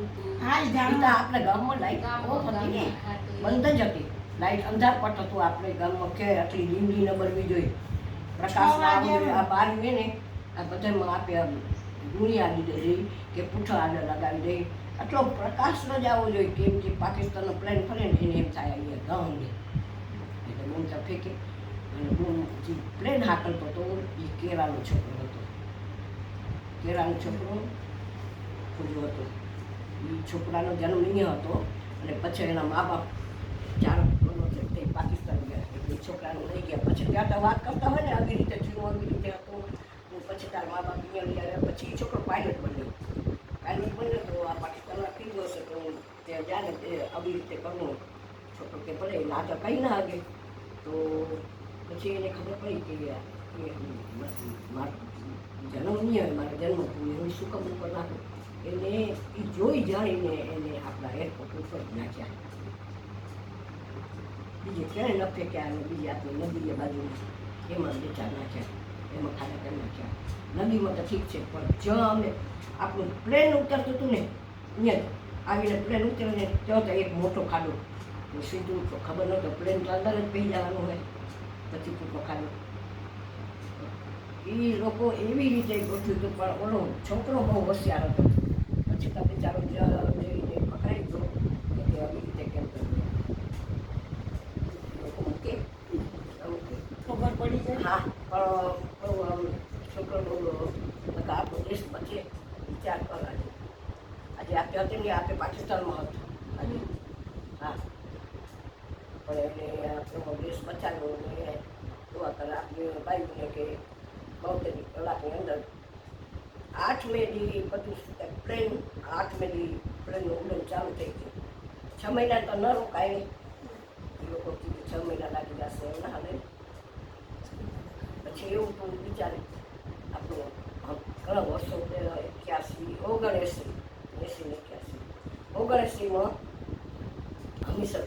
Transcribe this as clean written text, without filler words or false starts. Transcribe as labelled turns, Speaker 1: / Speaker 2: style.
Speaker 1: આપણે ગામમાં light of હતી ને, બંધ જ હતી લાઈટ, અંધારપટ હતું આપણે ગામમાં કે આટલી લીમડી ન બળવી જોઈએ, પ્રકાશ આ બહાર હોય ને આ બધામાં આપે ગુણી આવી દે કે પૂઠો આડે લગાવી દે, આટલો પ્રકાશ ન જ આવવો જોઈએ. કેમ કે પાકિસ્તાનનો પ્લેન ફરે ને એને એમ થાય અહીંયા ગામ દે એટલે બૂમતા ફેંકે. અને બૂમ જે પ્લેન હાકલતો હતો એ કેરાનો છોકરો હતો, કેરાનો છોકરો ખુલ્લો હતો. એ છોકરાનો જન્મ અહીંયા હતો અને પછી એના મા બાપ 4 વર્ષ પાકિસ્તાન ગયા એટલે છોકરાને લઈ ગયા. પછી ત્યાં તો વાત કરતા હોય ને આવી રીતે થયું, આવી રીતે હતું, પછી તારા મા બાપ અહીંયા લઈ આવ્યા. પછી એ છોકરો પાયલટ બન્યો. પાયલટ બન્યો તો આ પાકિસ્તાનમાં થઈ ગયો છે તો ત્યાં જાય ને તે આવી રીતે કરવું. છોકરો કે ભલે ના તો કંઈ ના આગે. તો પછી એને ખબર પડી કે મારો જન્મ નહીં હોય, મારો જન્મ હું શું કામ ઉપર નાખું. એને એ જોઈ જાણીને એને આપણા એરપોર્ટ ઉપર નાખ્યા. બીજે ક્યાંય ન ફેંક્યા અને બીજી આપણે નદીએ બાજુ એમાં બેચા નાખ્યા, એમાં ખાડા કરી નાખ્યા. નદીમાં તો ઠીક છે પણ જ્યાં અમે આપણું પ્લેન ઉતરતું હતું ને અહીંયા આવીને પ્લેન ઉતરીને ત્યાં તો એક મોટો ખાડો, સીધું તો ખબર નહોતો પ્લેન તો અંદર જ પી જવાનું હોય, પછી ફૂટો ખાડો. એ લોકો એવી રીતે ગોઠવ્યું હતું પણ ઓલો છોકરો બહુ હોશિયાર હતો. પછી તો બિચારો જઈને પકડાઈ ગયો કે આવી રીતે કેમ કરવું. લોકો મૂકે ખબર પડી જાય. હા પણ બહુ છોકરો બહુ આપણો દેશ બચે વિચાર કરવા. આજે આપણે હતી ને આપણે પાકિસ્તાનમાં હતું આજે. હા પણ એને આપણો દેશ બચાવ્યો ને દુઆ કરે આપણે ભાઈને કે 72 કલાકની અંદર 8 મેથી બધું પ્લેન 8 મેથી પ્લેનનું ઉડન ચાલુ થઈ ગયું. 6 મહિના તો ન રોકાય. એ લોકો કીધું 6 મહિના લાગી જશે એમ ના હાલે. પછી એવું તો વિચારે આપણું ઘણા વર્ષો 81 79 માં હમીસર